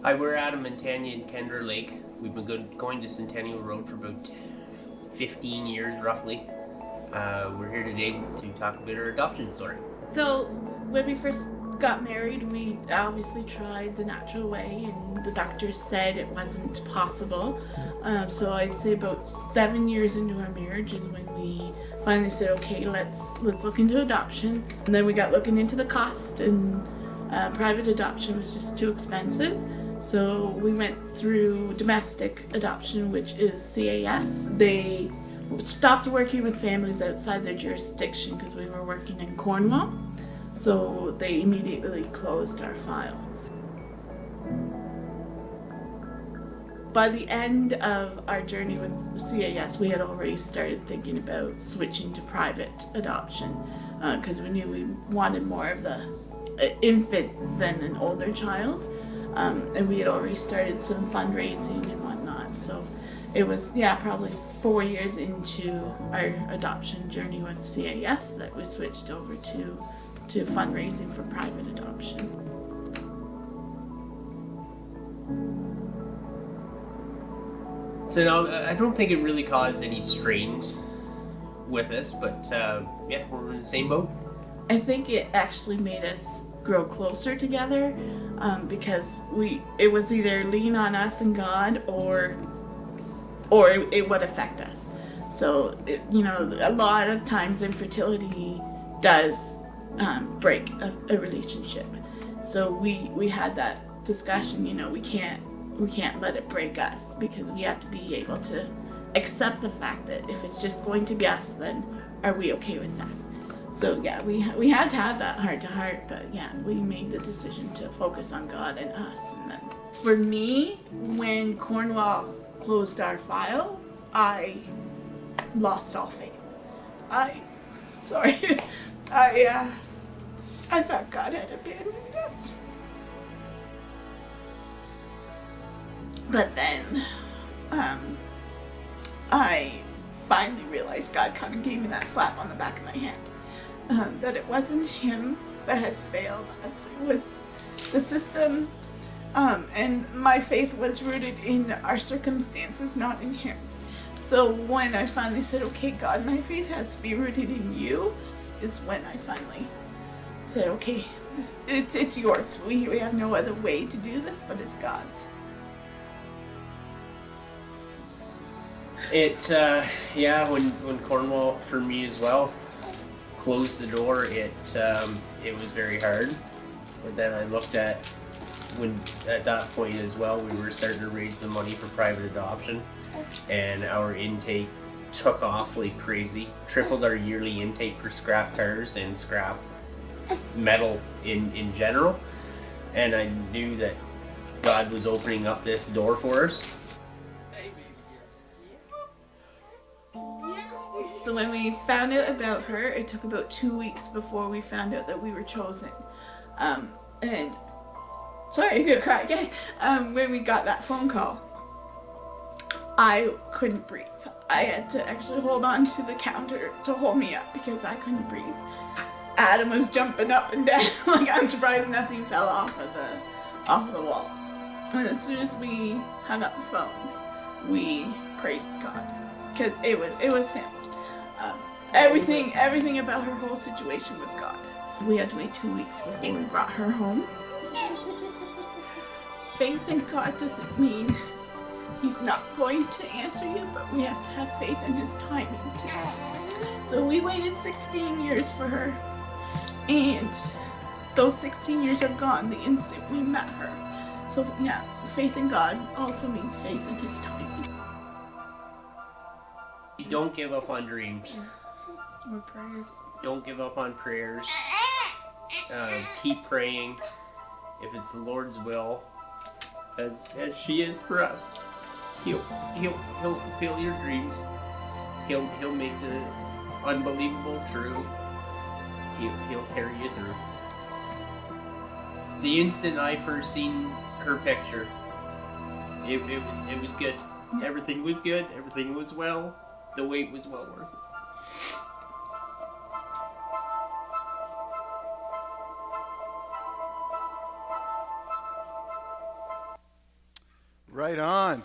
Hi, we're Adam and Tanya in Kendra Lake. We've been going to Centennial Road for about 15 years, roughly. We're here today to talk about our adoption story. So when we first got married, we obviously tried the natural way, and the doctors said it wasn't possible. So I'd say about 7 years into our marriage is when we finally said, okay, let's look into adoption. And then we got looking into the cost, and private adoption was just too expensive. So we went through domestic adoption, which is CAS. They stopped working with families outside their jurisdiction because we were working in Cornwall. So they immediately closed our file. By the end of our journey with CAS, we had already started thinking about switching to private adoption because we knew we wanted more of the infant than an older child. And we had already started some fundraising and whatnot. So it was, probably 4 years into our adoption journey with CAS that we switched over to fundraising for private adoption. So no, I don't think it really caused any strains with us, but we're in the same boat. I think it actually made us grow closer together because it was either lean on us and God or it would affect us. So a lot of times infertility does break a relationship. So we had that discussion. We can't let it break us because we have to be able to accept the fact that if it's just going to be us, then are we okay with that? So we had to have that heart to heart, but we made the decision to focus on God and us. And then for me, when Cornwall closed our file, I lost all faith. I thought God had abandoned us. But then I finally realized God kind of gave me that slap on the back of my hand. That it wasn't him that had failed us. It was the system, and my faith was rooted in our circumstances, not in him. So when I finally said, okay, God, my faith has to be rooted in you, is when I finally said, okay, it's yours. We have no other way to do this, but it's God's. It's when Cornwall for me as well closed the door, it was very hard. But then I looked at when at that point as well we were starting to raise the money for private adoption, and our intake took off like crazy. Tripled our yearly intake for scrap cars and scrap metal in general. And I knew that God was opening up this door for us. So when we found out about her, it took about 2 weeks before we found out that we were chosen. And sorry, I'm gonna cry again. When we got that phone call, I couldn't breathe. I had to actually hold on to the counter to hold me up because I couldn't breathe. Adam was jumping up and down. Like, I'm surprised nothing fell off of the walls. And as soon as we hung up the phone, we praised God because it was him. Everything about her whole situation was God. We had to wait 2 weeks before we brought her home. Faith in God doesn't mean he's not going to answer you, but we have to have faith in his timing too. So we waited 16 years for her, and those 16 years are gone the instant we met her. So faith in God also means faith in his timing. Don't give up on dreams. Or prayers. Don't give up on prayers. Keep praying. If it's the Lord's will, as she is for us, He'll fulfill your dreams. He'll make the unbelievable true. He'll carry you through. The instant I first seen her picture, it was good. Everything was good. Everything was well. The wait was well worth it. Right on.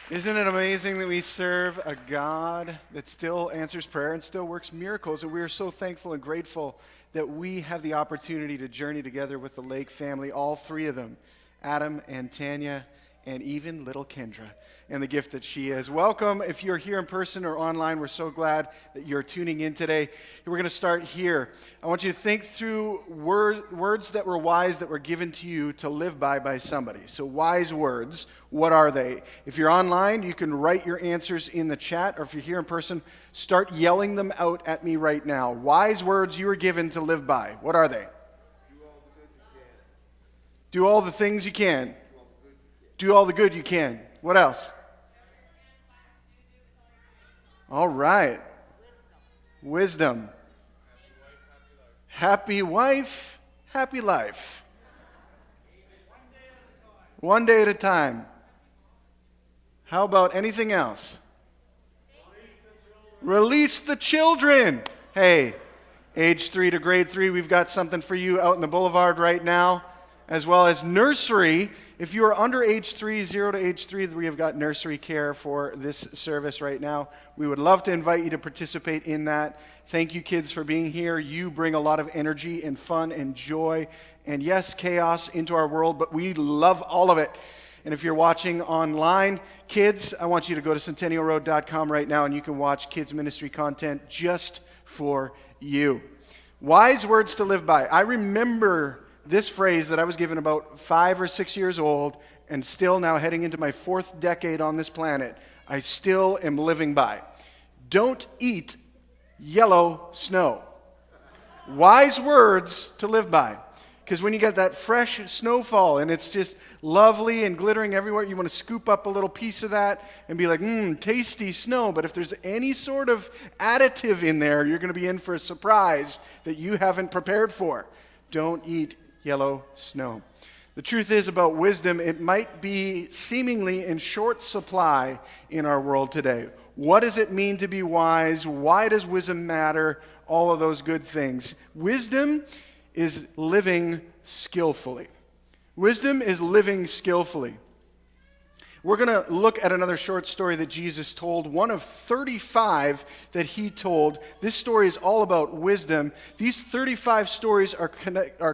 Isn't it amazing that we serve a God that still answers prayer and still works miracles? And we are so thankful and grateful that we have the opportunity to journey together with the Lake family, all three of them, Adam and Tanya, and even little Kendra, and the gift that she is. Welcome. If you're here in person or online, we're so glad that you're tuning in today. We're going to start here. I want you to think through words that were wise that were given to you to live by somebody. So wise words, what are they? If you're online, you can write your answers in the chat, or if you're here in person, start yelling them out at me right now. Wise words you were given to live by. What are they? Do all the things you can. Do all the good you can. What else? All right. Wisdom. Happy wife, happy life. One day at a time. How about anything else? Release the children. Hey, age 3 to grade 3, we've got something for you out in the boulevard right now, as well as nursery. If you are under age 3, 0 to age 3, we have got nursery care for this service right now. We would love to invite you to participate in that. Thank you, kids, for being here. You bring a lot of energy and fun and joy and, yes, chaos into our world, but we love all of it. And if you're watching online, kids, I want you to go to centennialroad.com right now, and you can watch kids ministry content just for you. Wise words to live by. I remember this phrase that I was given about 5 or 6 years old, and still now heading into my 4th decade on this planet, I still am living by. Don't eat yellow snow. Wise words to live by. Because when you get that fresh snowfall and it's just lovely and glittering everywhere, you want to scoop up a little piece of that and be like, tasty snow. But if there's any sort of additive in there, you're going to be in for a surprise that you haven't prepared for. Don't eat yellow snow. The truth is about wisdom, it might be seemingly in short supply in our world today. What does it mean to be wise? Why does wisdom matter? All of those good things. Wisdom is living skillfully. Wisdom is living skillfully. We're going to look at another short story that Jesus told, one of 35 that he told. This story is all about wisdom. These 35 stories are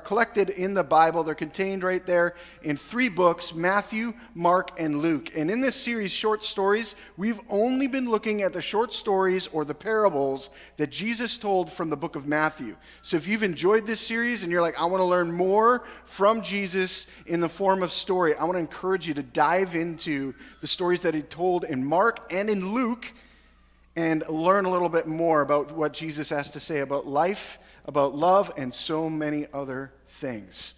collected in the Bible. They're contained right there in 3 books, Matthew, Mark, and Luke. And in this series, Short Stories, we've only been looking at the short stories or the parables that Jesus told from the book of Matthew. So if you've enjoyed this series and you're like, I want to learn more from Jesus in the form of story, I want to encourage you to dive into the stories that he told in Mark and in Luke and learn a little bit more about what Jesus has to say about life, about love, and so many other things.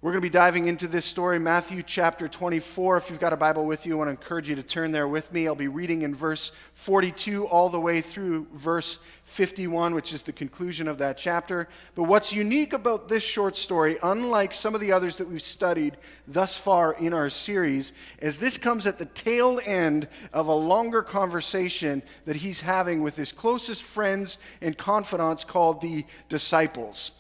We're going to be diving into this story, Matthew chapter 24. If you've got a Bible with you, I want to encourage you to turn there with me. I'll be reading in verse 42 all the way through verse 51, which is the conclusion of that chapter. But what's unique about this short story, unlike some of the others that we've studied thus far in our series, is this comes at the tail end of a longer conversation that he's having with his closest friends and confidants called the disciples.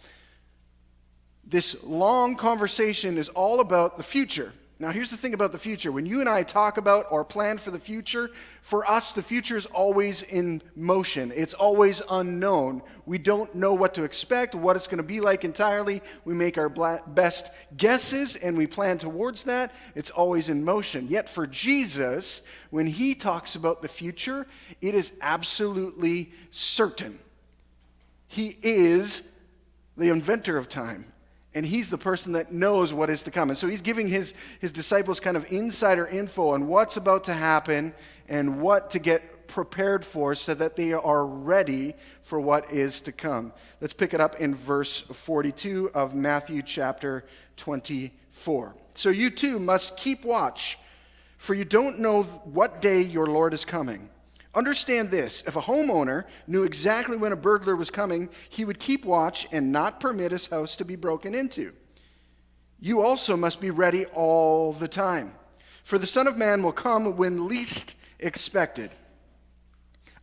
This long conversation is all about the future. Now, here's the thing about the future. When you and I talk about or plan for the future, for us, the future is always in motion. It's always unknown. We don't know what to expect, what it's going to be like entirely. We make our best guesses, and we plan towards that. It's always in motion. Yet for Jesus, when he talks about the future, it is absolutely certain. He is the inventor of time. And he's the person that knows what is to come. And so he's giving his disciples kind of insider info on what's about to happen and what to get prepared for so that they are ready for what is to come. Let's pick it up in verse 42 of Matthew chapter 24. So you too must keep watch, for you don't know what day your Lord is coming. Understand this, if a homeowner knew exactly when a burglar was coming, he would keep watch and not permit his house to be broken into. You also must be ready all the time, for the Son of Man will come when least expected.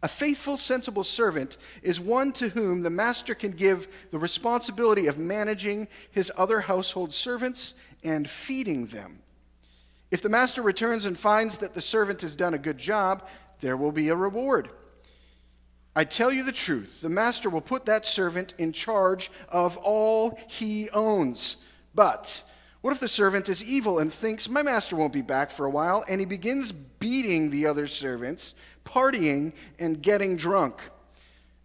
A faithful, sensible servant is one to whom the master can give the responsibility of managing his other household servants and feeding them. If the master returns and finds that the servant has done a good job, there will be a reward. I tell you the truth, the master will put that servant in charge of all he owns. But what if the servant is evil and thinks, my master won't be back for a while, and he begins beating the other servants, partying, and getting drunk?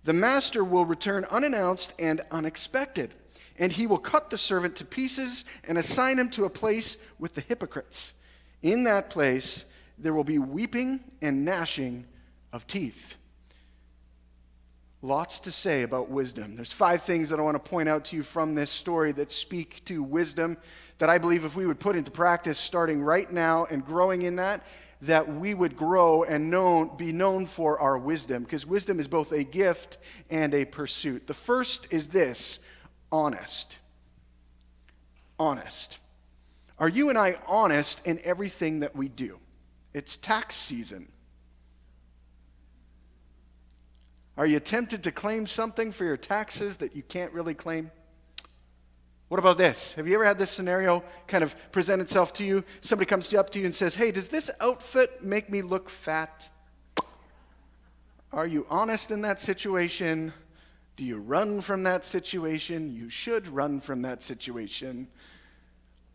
The master will return unannounced and unexpected, and he will cut the servant to pieces and assign him to a place with the hypocrites. In that place, there will be weeping and gnashing of teeth. Lots to say about wisdom. There's 5 things that I want to point out to you from this story that speak to wisdom that I believe if we would put into practice starting right now and growing in that we would grow and be known for our wisdom, because wisdom is both a gift and a pursuit. The first is this: honest. Honest. Are you and I honest in everything that we do? It's tax season. Are you tempted to claim something for your taxes that you can't really claim? What about this? Have you ever had this scenario kind of present itself to you? Somebody comes up to you and says, hey, does this outfit make me look fat? Are you honest in that situation? Do you run from that situation? You should run from that situation.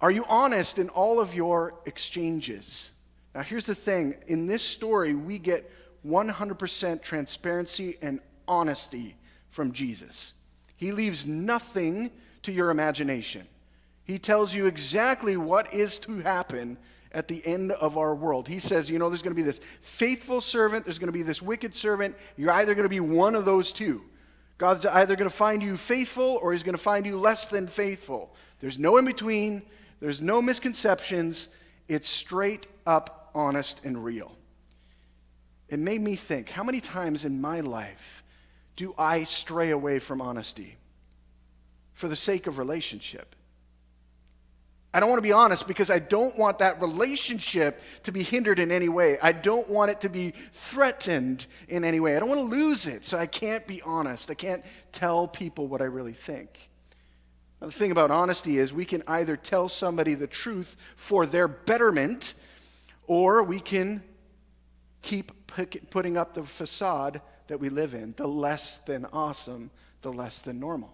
Are you honest in all of your exchanges? Now, here's the thing. In this story, we get 100% transparency and honesty from Jesus. He leaves nothing to your imagination. He tells you exactly what is to happen at the end of our world. He says, there's going to be this faithful servant, there's going to be this wicked servant. You're either going to be one of those two. God's either going to find you faithful or he's going to find you less than faithful. There's no in between. There's no misconceptions. It's straight up honest and real. It made me think, how many times in my life do I stray away from honesty for the sake of relationship? I don't want to be honest because I don't want that relationship to be hindered in any way. I don't want it to be threatened in any way. I don't want to lose it, so I can't be honest. I can't tell people what I really think. Now, the thing about honesty is we can either tell somebody the truth for their betterment, or we can keep putting up the facade that we live in, the less than awesome, the less than normal.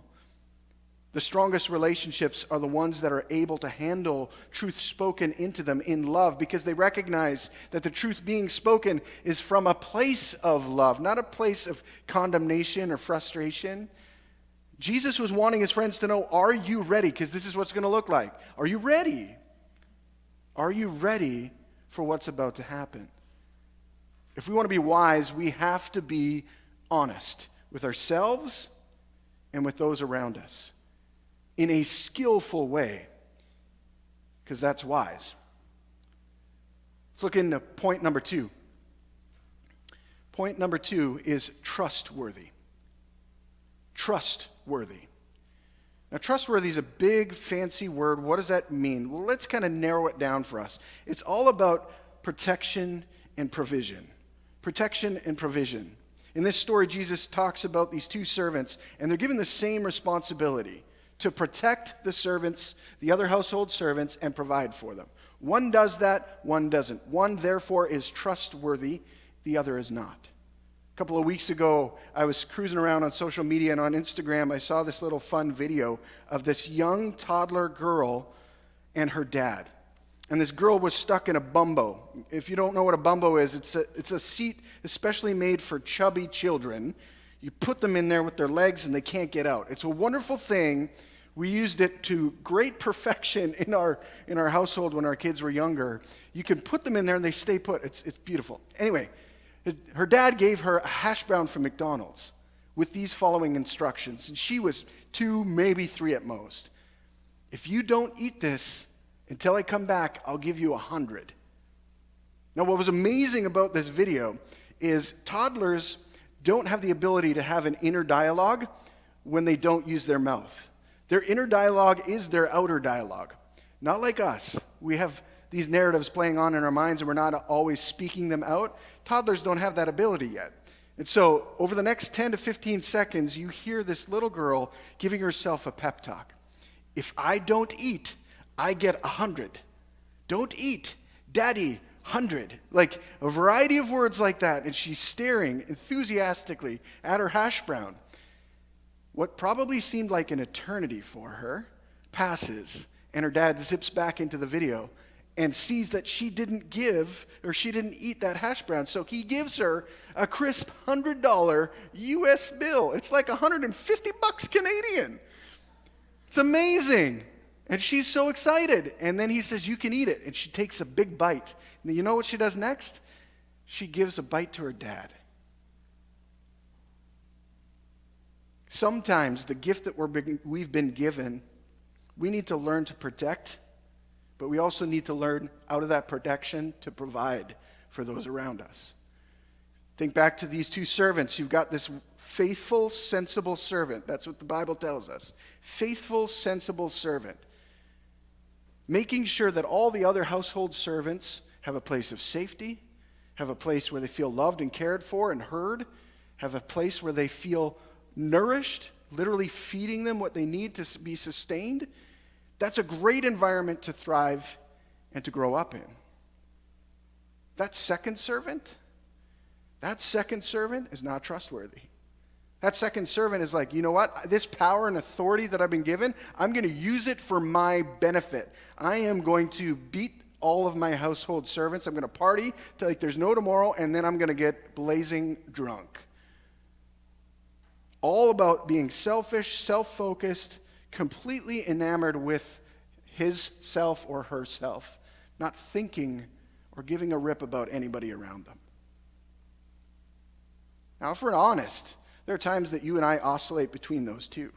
The strongest relationships are the ones that are able to handle truth spoken into them in love, because they recognize that the truth being spoken is from a place of love, not a place of condemnation or frustration. Jesus was wanting his friends to know, are you ready? Because this is what's going to look like. Are you ready? Are you ready for what's about to happen? If we want to be wise, we have to be honest with ourselves and with those around us in a skillful way, because that's wise. Let's look into point number 2. Point number 2 is trustworthy. Trustworthy. Now, trustworthy is a big, fancy word. What does that mean? Well, let's kind of narrow it down for us. It's all about protection and provision. Protection and provision. In this story, Jesus talks about these 2 servants, and they're given the same responsibility to protect the servants, the other household servants, and provide for them. One does that, one doesn't. One, therefore, is trustworthy, the other is not. A couple of weeks ago, I was cruising around on social media, and on Instagram, I saw this little fun video of this young toddler girl and her dad. And this girl was stuck in a bumbo. If you don't know what a bumbo is, it's a seat especially made for chubby children. You put them in there with their legs and they can't get out. It's a wonderful thing. We used it to great perfection in our household when our kids were younger. You can put them in there and they stay put. It's beautiful. Anyway, her dad gave her a hash brown from McDonald's with these following instructions. And she was 2, maybe 3 at most. If you don't eat this until I come back, I'll give you 100. Now, what was amazing about this video is toddlers don't have the ability to have an inner dialogue when they don't use their mouth. Their inner dialogue is their outer dialogue. Not like us. We have these narratives playing on in our minds and we're not always speaking them out. Toddlers don't have that ability yet. And so over the next 10 to 15 seconds, you hear this little girl giving herself a pep talk. If I don't eat, I get 100. Don't eat. Daddy, 100. Like a variety of words like that. And she's staring enthusiastically at her hash brown. What probably seemed like an eternity for her passes, and her dad zips back into the video and sees that she didn't eat that hash brown. So he gives her a crisp $100 US bill. It's like 150 bucks Canadian. It's amazing. And she's so excited. And then he says, you can eat it. And she takes a big bite. And you know what she does next? She gives a bite to her dad. Sometimes the gift that we've been given, we need to learn to protect, but we also need to learn out of that protection to provide for those around us. Think back to these two servants. You've got this faithful, sensible servant. That's what the Bible tells us. Faithful, sensible servant. Making sure that all the other household servants have a place of safety, have a place where they feel loved and cared for and heard, have a place where they feel nourished, literally feeding them what they need to be sustained. That's a great environment to thrive and to grow up in. That second servant is not trustworthy. That second servant is like, you know what? This power and authority that I've been given, I'm going to use it for my benefit. I am going to beat all of my household servants. I'm going to party till like there's no tomorrow, and then I'm going to get blazing drunk. All about being selfish, self-focused, completely enamored with his self or herself, not thinking or giving a rip about anybody around them. Now, if we're honest, there are times that you and I oscillate between those two,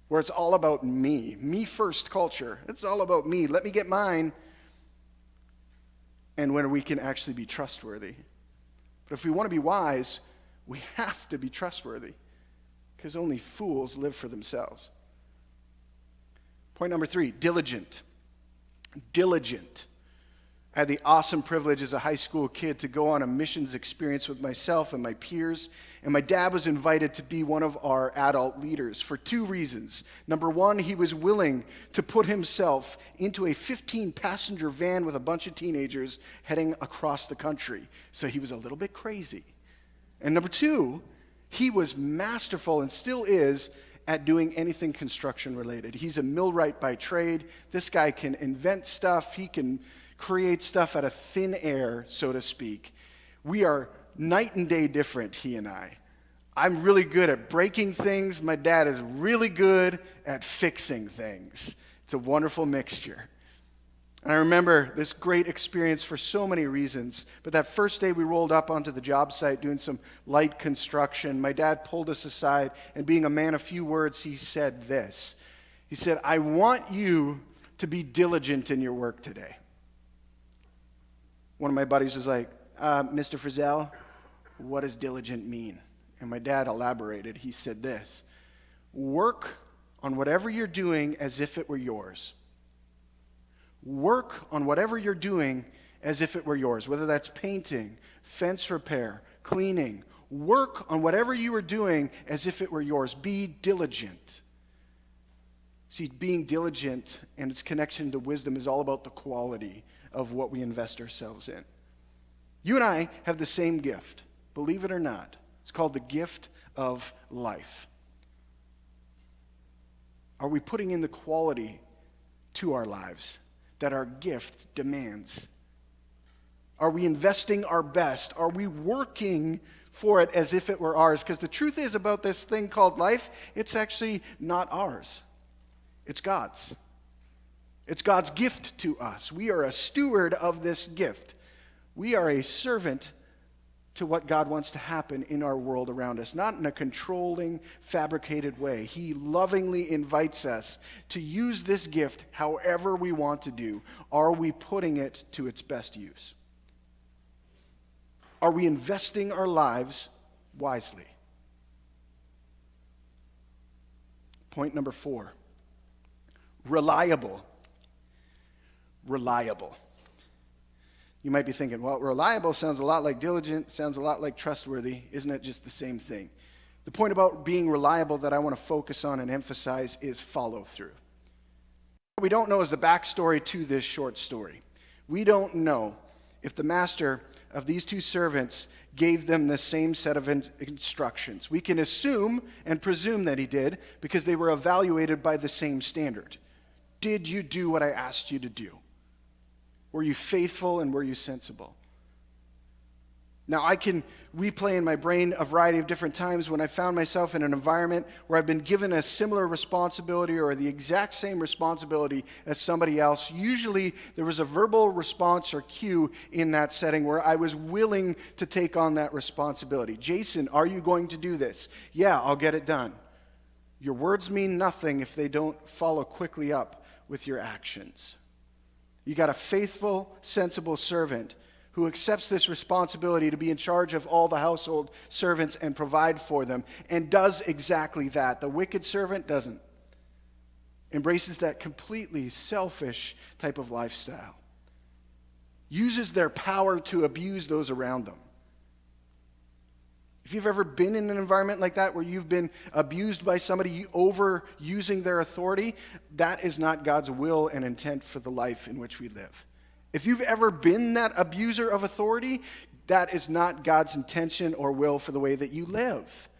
where it's all about me first culture. It's all about me. Let me get mine. And when we can actually be trustworthy. But if we want to be wise, we have to be trustworthy. Because only fools live for themselves. Point number 3, diligent. Diligent. I had the awesome privilege as a high school kid to go on a missions experience with myself and my peers. And my dad was invited to be one of our adult leaders for 2 reasons. Number 1, he was willing to put himself into a 15-passenger van with a bunch of teenagers heading across the country. So he was a little bit crazy. And number 2, he was masterful and still is at doing anything construction related. He's a millwright by trade. This guy can invent stuff. He can create stuff out of thin air, so to speak. We are night and day different, he and I. I'm really good at breaking things. My dad is really good at fixing things. It's a wonderful mixture. And I remember this great experience for so many reasons. But that first day we rolled up onto the job site doing some light construction. My dad pulled us aside, and being a man of few words, he said this. He said, I want you to be diligent in your work today. One of my buddies was like, Mr. Frizzell, what does diligent mean? And my dad elaborated. He said this, work on whatever you're doing as if it were yours. Work on whatever you're doing as if it were yours, whether that's painting, fence repair, cleaning. Work on whatever you are doing as if it were yours. Be diligent. See, being diligent and its connection to wisdom is all about the quality of what we invest ourselves in. You and I have the same gift, believe it or not. It's called the gift of life. Are we putting in the quality to our lives that our gift demands? Are we investing our best? Are we working for it as if it were ours? Because the truth is about this thing called life, it's actually not ours. It's God's. It's God's gift to us. We are a steward of this gift. We are a servant to what God wants to happen in our world around us, not in a controlling, fabricated way. He lovingly invites us to use this gift however we want to do. Are we putting it to its best use? Are we investing our lives wisely? Point number 4, reliable. Reliable. You might be thinking, well, reliable sounds a lot like diligent, sounds a lot like trustworthy. Isn't it just the same thing? The point about being reliable that I want to focus on and emphasize is follow through. What we don't know is the backstory to this short story. We don't know if the master of these two servants gave them the same set of instructions. We can assume and presume that he did because they were evaluated by the same standard. Did you do what I asked you to do? Were you faithful and were you sensible? Now, I can replay in my brain a variety of different times when I found myself in an environment where I've been given a similar responsibility or the exact same responsibility as somebody else. Usually, there was a verbal response or cue in that setting where I was willing to take on that responsibility. Jason, are you going to do this? Yeah, I'll get it done. Your words mean nothing if they don't follow quickly up with your actions. You got a faithful, sensible servant who accepts this responsibility to be in charge of all the household servants and provide for them, and does exactly that. The wicked servant doesn't. Embraces that completely selfish type of lifestyle. Uses their power to abuse those around them. If you've ever been in an environment like that where you've been abused by somebody overusing their authority, that is not God's will and intent for the life in which we live. If you've ever been that abuser of authority, that is not God's intention or will for the way that you live.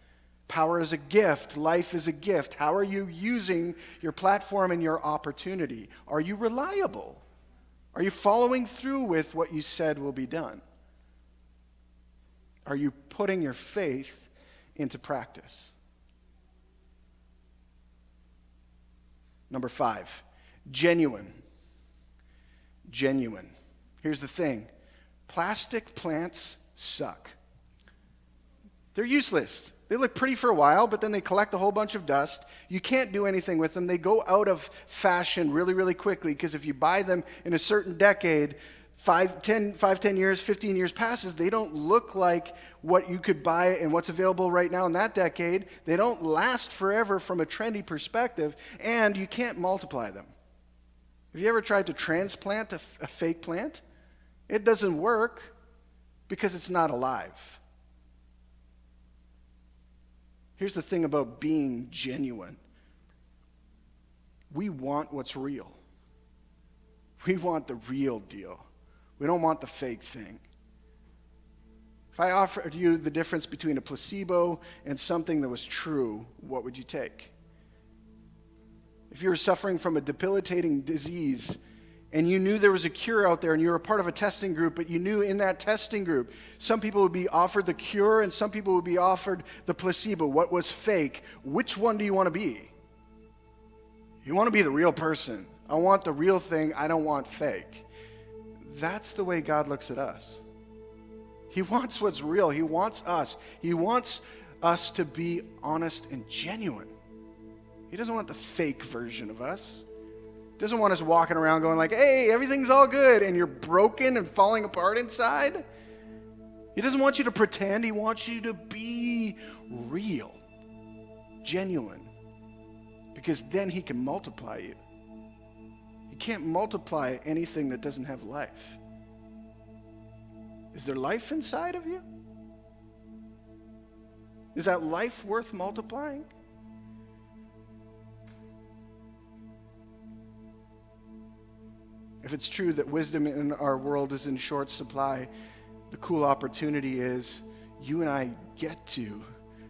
Power is a gift. Life is a gift. How are you using your platform and your opportunity? Are you reliable? Are you following through with what you said will be done? Are you putting your faith into practice? Number 5, genuine. Genuine. Here's the thing. Plastic plants suck. They're useless. They look pretty for a while, but then they collect a whole bunch of dust. You can't do anything with them. They go out of fashion really, really quickly because if you buy them in a certain decade, 10 years, 15 years passes, they don't look like what you could buy and what's available right now in that decade. They don't last forever from a trendy perspective, and you can't multiply them. Have you ever tried to transplant a fake plant? It doesn't work because it's not alive. Here's the thing about being genuine. We want what's real. We want the real deal. We don't want the fake thing. If I offered you the difference between a placebo and something that was true, what would you take? If you were suffering from a debilitating disease and you knew there was a cure out there and you were a part of a testing group, but you knew in that testing group, some people would be offered the cure and some people would be offered the placebo, what was fake, which one do you want to be? You want to be the real person. I want the real thing. I don't want fake. That's the way God looks at us. He wants what's real. He wants us. He wants us to be honest and genuine. He doesn't want the fake version of us. He doesn't want us walking around going like, hey, everything's all good, and you're broken and falling apart inside. He doesn't want you to pretend. He wants you to be real, genuine, because then he can multiply you. You can't multiply anything that doesn't have life. Is there life inside of you? Is that life worth multiplying? If it's true that wisdom in our world is in short supply, the cool opportunity is you and I get to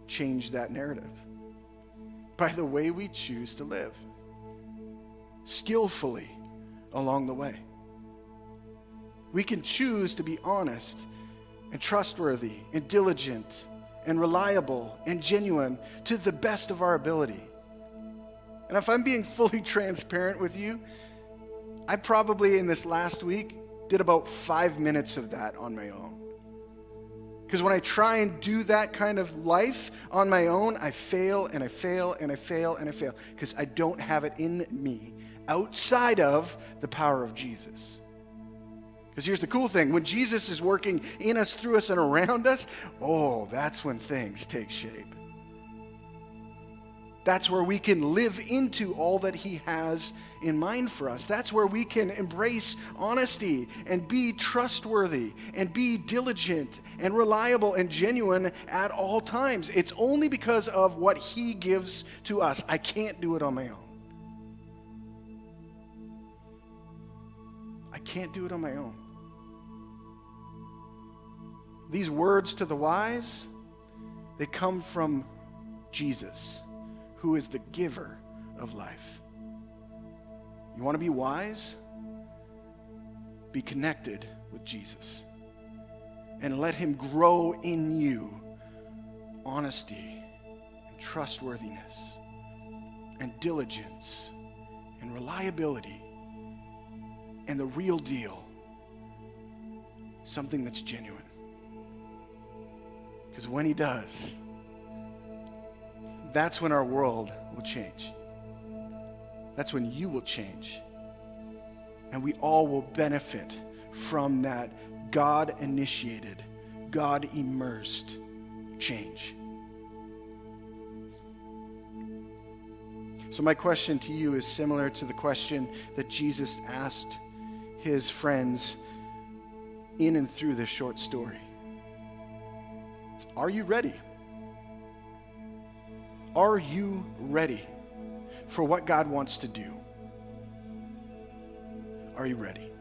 change that narrative by the way we choose to live, skillfully along the way. We can choose to be honest and trustworthy and diligent and reliable and genuine to the best of our ability. And if I'm being fully transparent with you, I probably in this last week did about 5 minutes of that on my own. Because when I try and do that kind of life on my own, I fail and I fail and I fail and I fail because I don't have it in me outside of the power of Jesus. Because here's the cool thing. When Jesus is working in us, through us, and around us, oh, that's when things take shape. That's where we can live into all that he has in mind for us. That's where we can embrace honesty and be trustworthy and be diligent and reliable and genuine at all times. It's only because of what he gives to us. I can't do it on my own. I can't do it on my own. These words to the wise, they come from Jesus, who is the giver of life. You want to be wise? Be connected with Jesus. And let him grow in you honesty and trustworthiness and diligence and reliability and the real deal, something that's genuine. Because when he does, that's when our world will change. That's when you will change. And we all will benefit from that God-initiated, God-immersed change. So my question to you is similar to the question that Jesus asked his friends in and through this short story. It's, are you ready? Are you ready for what God wants to do? Are you ready?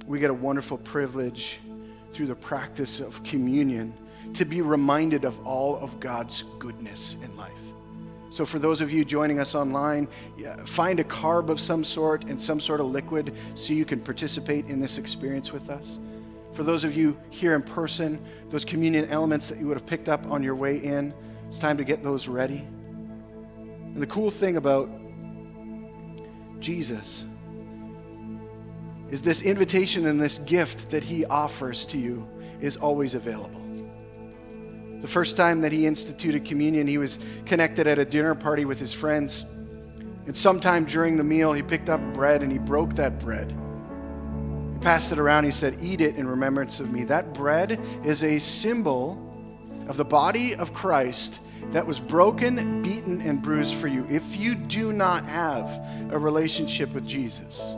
We get a wonderful privilege through the practice of communion to be reminded of all of God's goodness in life. So for those of you joining us online, find a carb of some sort and some sort of liquid so you can participate in this experience with us. For those of you here in person, those communion elements that you would have picked up on your way in, it's time to get those ready. And the cool thing about Jesus is this invitation and this gift that he offers to you is always available. The first time that he instituted communion, he was connected at a dinner party with his friends. And sometime during the meal, he picked up bread and he broke that bread. He passed it around. He said, "Eat it in remembrance of me." That bread is a symbol of the body of Christ that was broken, beaten, and bruised for you. If you do not have a relationship with Jesus,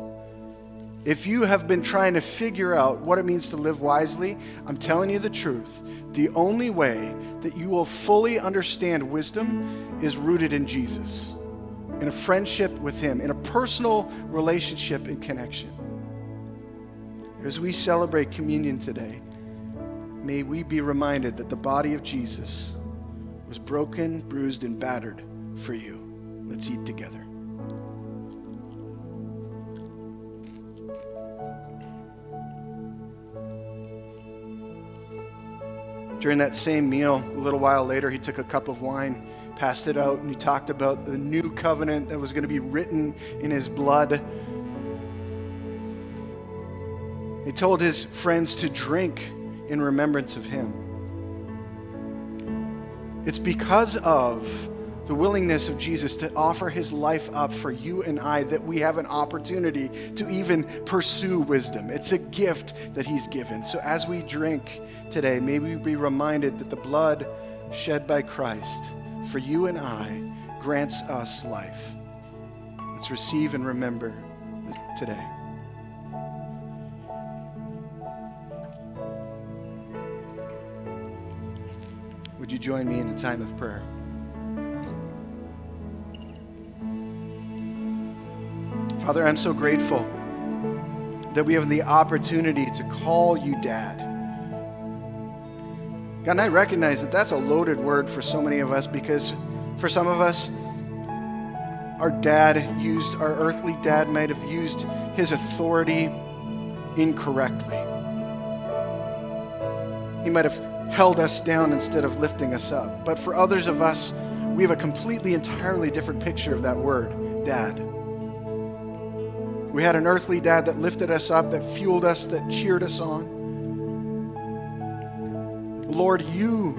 if you have been trying to figure out what it means to live wisely, I'm telling you the truth. The only way that you will fully understand wisdom is rooted in Jesus, in a friendship with him, in a personal relationship and connection. As we celebrate communion today, may we be reminded that the body of Jesus was broken, bruised, and battered for you. Let's eat together. During that same meal, a little while later, he took a cup of wine, passed it out, and he talked about the new covenant that was going to be written in his blood. He told his friends to drink in remembrance of him. It's because of the willingness of Jesus to offer his life up for you and I that we have an opportunity to even pursue wisdom. It's a gift that he's given. So as we drink today, may we be reminded that the blood shed by Christ for you and I grants us life. Let's receive and remember today. Would you join me in a time of prayer? Father, I'm so grateful that we have the opportunity to call you Dad. God, and I recognize that that's a loaded word for so many of us because for some of us, our earthly dad might have used his authority incorrectly. He might have held us down instead of lifting us up. But for others of us, we have a completely, entirely different picture of that word, Dad. We had an earthly dad that lifted us up, that fueled us, that cheered us on. Lord, you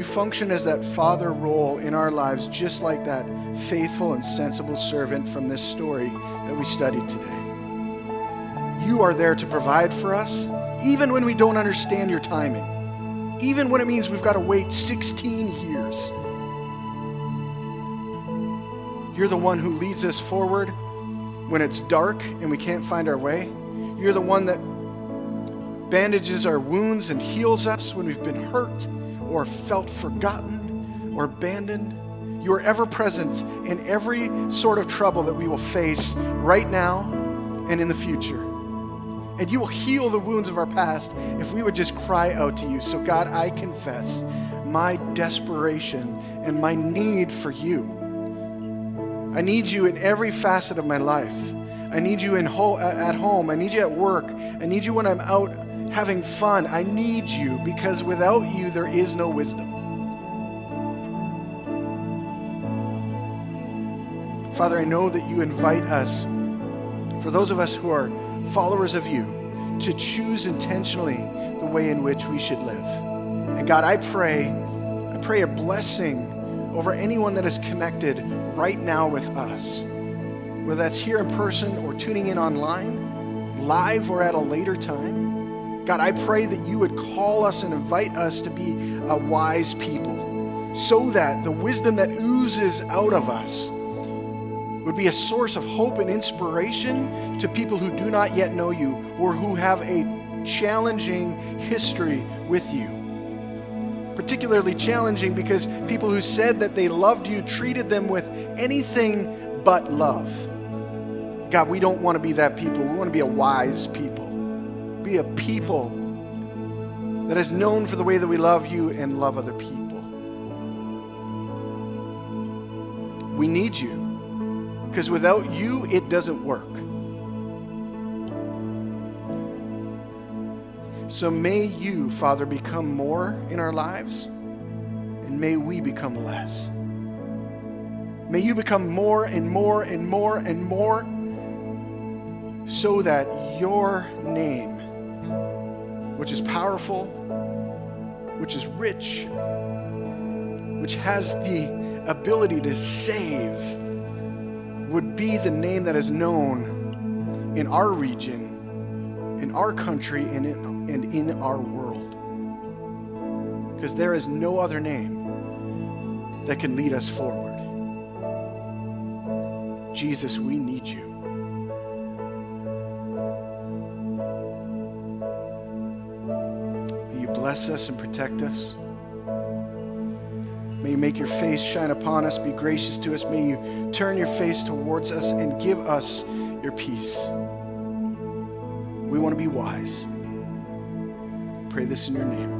function as that father role in our lives, just like that faithful and sensible servant from this story that we studied today. You are there to provide for us, even when we don't understand your timing, even when it means we've got to wait 16 years. You're the one who leads us forward when it's dark and we can't find our way. You're the one that bandages our wounds and heals us when we've been hurt or felt forgotten or abandoned. You are ever present in every sort of trouble that we will face right now and in the future. And you will heal the wounds of our past if we would just cry out to you. So God, I confess my desperation and my need for you. I need you in every facet of my life. I need you at home. I need you at work. I need you when I'm out having fun. I need you because without you, there is no wisdom. Father, I know that you invite us, for those of us who are followers of you, to choose intentionally the way in which we should live. And God, I pray a blessing over anyone that is connected right now with us, whether that's here in person or tuning in online, live or at a later time. God, I pray that you would call us and invite us to be a wise people, so that the wisdom that oozes out of us would be a source of hope and inspiration to people who do not yet know you or who have a challenging history with you. Particularly challenging because people who said that they loved you treated them with anything but love. God, we don't want to be that people. We want to be a wise people. Be a people that is known for the way that we love you and love other people. We need you. Because without you, it doesn't work. So may you, Father, become more in our lives, and may we become less. May you become more and more and more and more, so that your name, which is powerful, which is rich, which has the ability to save, would be the name that is known in our region, in our country, and in our world. Because there is no other name that can lead us forward. Jesus, we need you. May you bless us and protect us. May you make your face shine upon us, be gracious to us. May you turn your face towards us and give us your peace. We want to be wise. Pray this in your name.